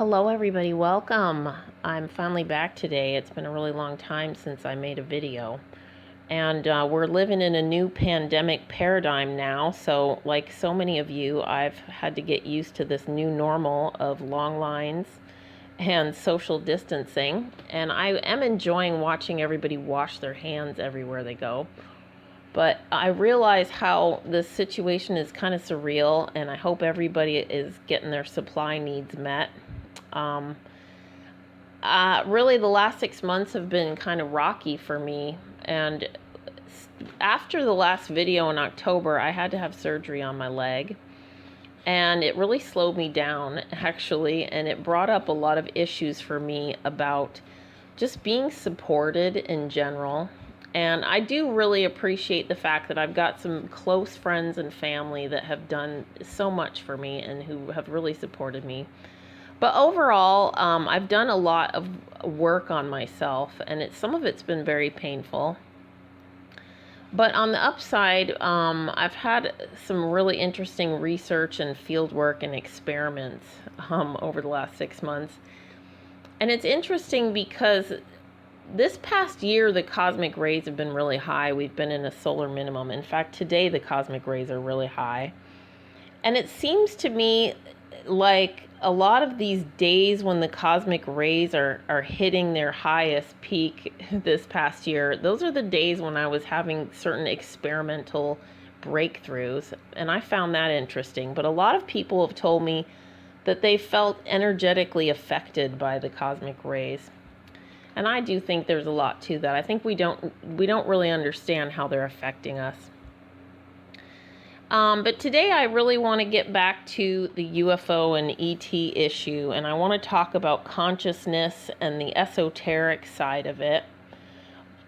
Hello everybody, welcome. I'm finally back today. It's been a really long time since I made a video. And we're living in a new pandemic paradigm now. So like so many of you, I've had to get used to this new normal of long lines and social distancing. And I am enjoying watching everybody wash their hands everywhere they go. But I realize how this situation is kind of surreal, and I hope everybody is getting their supply needs met. Really, the last 6 months have been kind of rocky for me, and after the last video in October, I had to have surgery on my leg, and it really slowed me down, actually, and it brought up a lot of issues for me about just being supported in general. And I do really appreciate the fact that I've got some close friends and family that have done so much for me and who have really supported me. But overall, I've done a lot of work on myself, and some of it's been very painful. But on the upside, I've had some really interesting research and field work and experiments over the last 6 months. And it's interesting because this past year, the cosmic rays have been really high. We've been in a solar minimum. In fact, today the cosmic rays are really high. And it seems to me like a lot of these days when the cosmic rays are hitting their highest peak this past year, those are the days when I was having certain experimental breakthroughs. And I found that interesting. But a lot of people have told me that they felt energetically affected by the cosmic rays. And I do think there's a lot to that. I think we don't really understand how they're affecting us. But today I really want to get back to the UFO and ET issue, and I want to talk about consciousness and the esoteric side of it.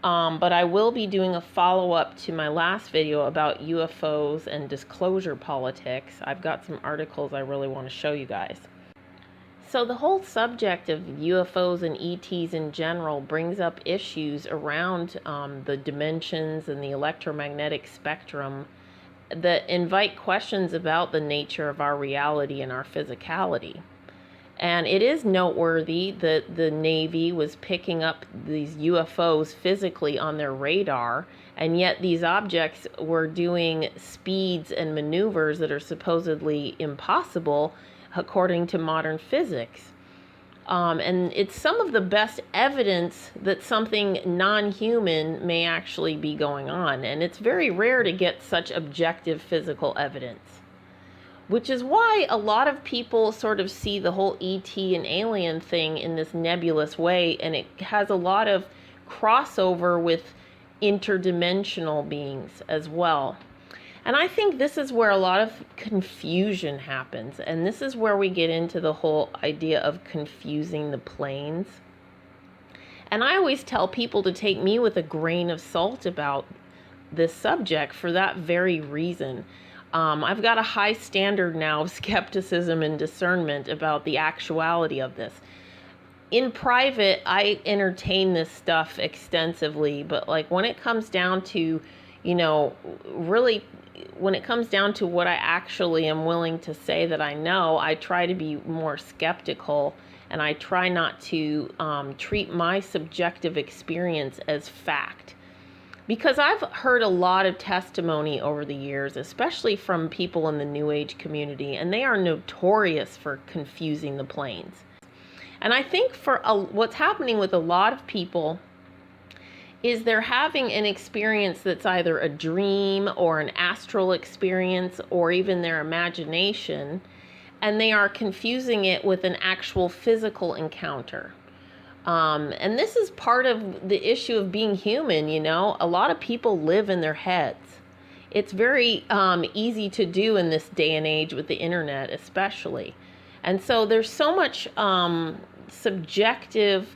But I will be doing a follow-up to my last video about UFOs and disclosure politics. I've got some articles I really want to show you guys. So the whole subject of UFOs and ETs in general brings up issues around the dimensions and the electromagnetic spectrum that invite questions about the nature of our reality and our physicality. And it is noteworthy that the Navy was picking up these UFOs physically on their radar, and yet these objects were doing speeds and maneuvers that are supposedly impossible according to modern physics. And it's some of the best evidence that something non-human may actually be going on. And it's very rare to get such objective physical evidence, which is why a lot of people sort of see the whole ET and alien thing in this nebulous way. And it has a lot of crossover with interdimensional beings as well. And I think this is where a lot of confusion happens. And this is where we get into the whole idea of confusing the planes. And I always tell people to take me with a grain of salt about this subject for that very reason. I've got a high standard now of skepticism and discernment about the actuality of this. In private, I entertain this stuff extensively, but like when it comes down to, really when it comes down to what I actually am willing to say that I know, I try to be more skeptical, and I try not to treat my subjective experience as fact. Because I've heard a lot of testimony over the years, especially from people in the New Age community, and they are notorious for confusing the planes. And I think what's happening with a lot of people is they're having an experience that's either a dream or an astral experience or even their imagination, and they are confusing it with an actual physical encounter. And this is part of the issue of being human, A lot of people live in their heads. It's very easy to do in this day and age with the internet especially. And so there's so much subjective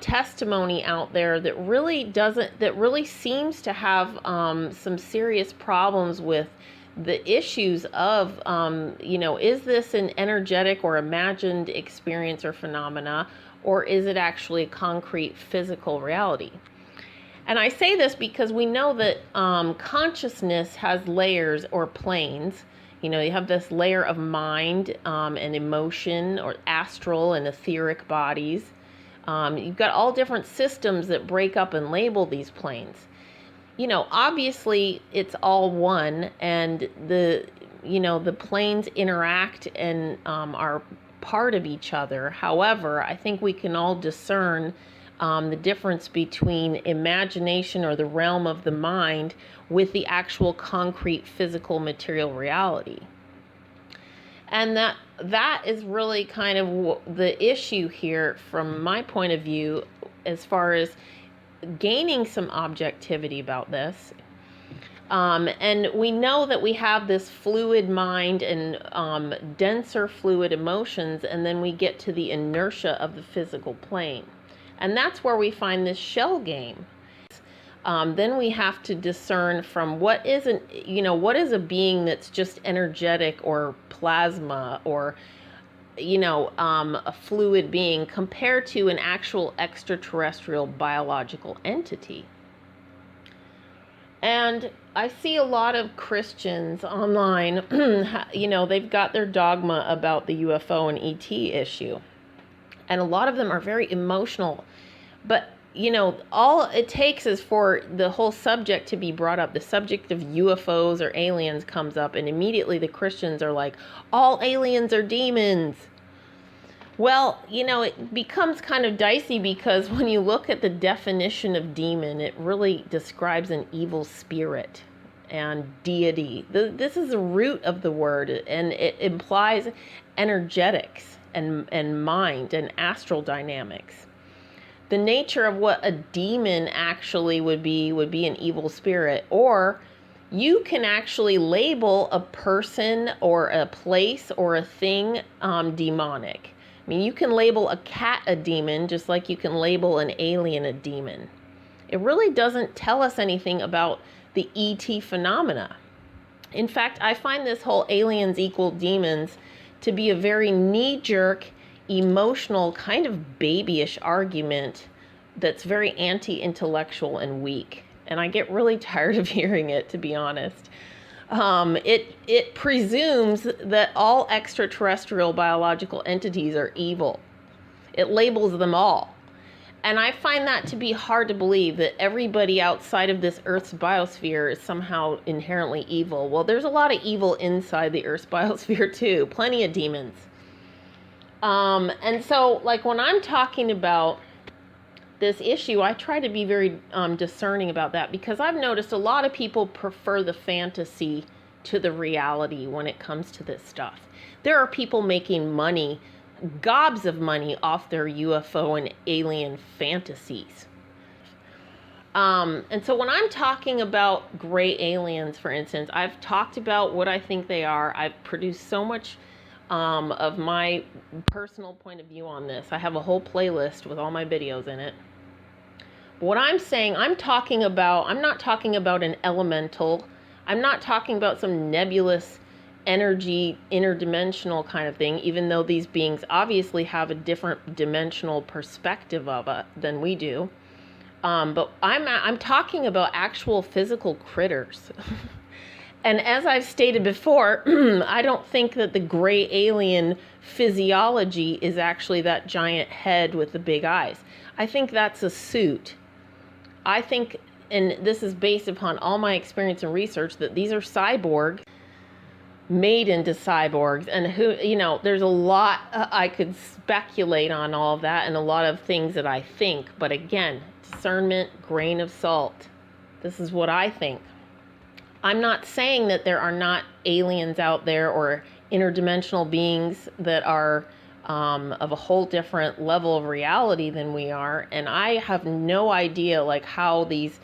testimony out there that really seems to have some serious problems with the issues of, is this an energetic or imagined experience or phenomena, or is it actually a concrete physical reality? And I say this because we know that consciousness has layers or planes. You know, you have this layer of mind and emotion, or astral and etheric bodies. You've got all different systems that break up and label these planes. You know, obviously it's all one, and the planes interact and are part of each other. However, I think we can all discern the difference between imagination, or the realm of the mind, with the actual concrete physical material reality. And that is really kind of the issue here from my point of view, as far as gaining some objectivity about this. And we know that we have this fluid mind and denser fluid emotions, and then we get to the inertia of the physical plane. And that's where we find this shell game. Then we have to discern from what is a being that's just energetic or plasma, or a fluid being, compared to an actual extraterrestrial biological entity. And I see a lot of Christians online, they've got their dogma about the UFO and ET issue. And a lot of them are very emotional. But, all it takes is for the whole subject to be brought up. The subject of UFOs or aliens comes up, and immediately the Christians are like, all aliens are demons. Well, it becomes kind of dicey, because when you look at the definition of demon, it really describes an evil spirit and deity. This is the root of the word, and it implies energetics and mind and astral dynamics. The nature of what a demon actually would be an evil spirit. Or you can actually label a person or a place or a thing demonic. I mean, you can label a cat a demon, just like you can label an alien a demon. It really doesn't tell us anything about the ET phenomena. In fact, I find this whole aliens equal demons to be a very knee-jerk, emotional, kind of babyish argument that's very anti-intellectual and weak. And I get really tired of hearing it, to be honest. It presumes that all extraterrestrial biological entities are evil. It labels them all. And I find that to be hard to believe, that everybody outside of this Earth's biosphere is somehow inherently evil. Well, there's a lot of evil inside the Earth's biosphere too. Plenty of demons. And so, like, when I'm talking about this issue, I try to be very discerning about that, because I've noticed a lot of people prefer the fantasy to the reality when it comes to this stuff. There are people making money, gobs of money, off their UFO and alien fantasies. And so when I'm talking about gray aliens, for instance, I've talked about what I think they are. I've produced so much of my personal point of view on this. I have a whole playlist with all my videos in it. But what I'm saying, I'm not talking about an elemental. I'm not talking about some nebulous energy, interdimensional kind of thing, even though these beings obviously have a different dimensional perspective of it than we do. But I'm talking about actual physical critters. And as I've stated before, I don't think that the gray alien physiology is actually that giant head with the big eyes. I think that's a suit. I think, and this is based upon all my experience and research, that these are cyborgs made into cyborgs. And there's a lot I could speculate on all of that, and a lot of things that I think. But again, discernment, grain of salt. This is what I think. I'm not saying that there are not aliens out there or interdimensional beings that are of a whole different level of reality than we are. And I have no idea how these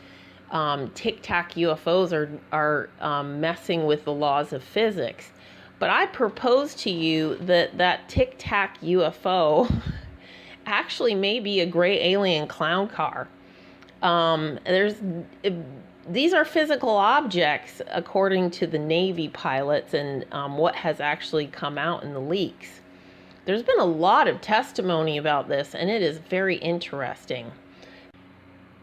tic-tac UFOs are messing with the laws of physics. But I propose to you that tic-tac UFO actually may be a gray alien clown car. These are physical objects, according to the Navy pilots and what has actually come out in the leaks. There's been a lot of testimony about this, and it is very interesting.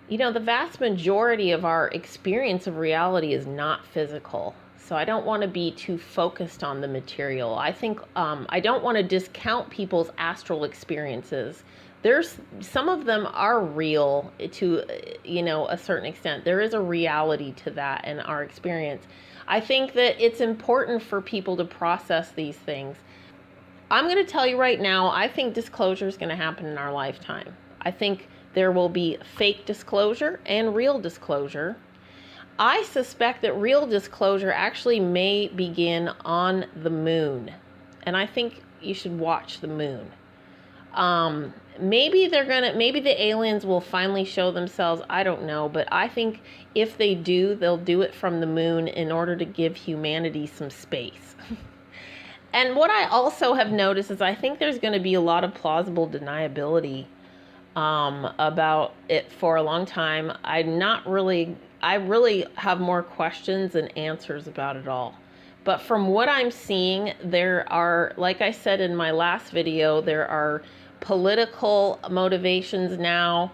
The vast majority of our experience of reality is not physical. So I don't want to be too focused on the material. I think I don't want to discount people's astral experiences. There's some of them are real to, you know, a certain extent. There is a reality to that in our experience. I think that it's important for people to process these things. I'm going to tell you right now, I think disclosure is going to happen in our lifetime. I think there will be fake disclosure and real disclosure. I suspect that real disclosure actually may begin on the moon. And I think you should watch the moon. Maybe the aliens will finally show themselves. I don't know. But I think if they do, they'll do it from the moon in order to give humanity some space. And what I also have noticed is I think there's going to be a lot of plausible deniability about it for a long time. I really have more questions than answers about it all. But from what I'm seeing, there are, like I said in my last video, there are political motivations now.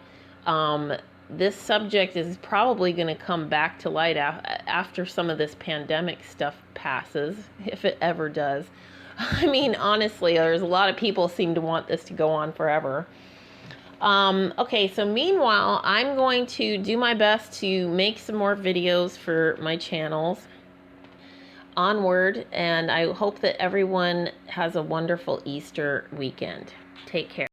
This subject is probably going to come back to light after some of this pandemic stuff passes, if it ever does. I mean, honestly, there's a lot of people seem to want this to go on forever. Okay, so meanwhile, I'm going to do my best to make some more videos for my channels. Onward, and I hope that everyone has a wonderful Easter weekend. Take care.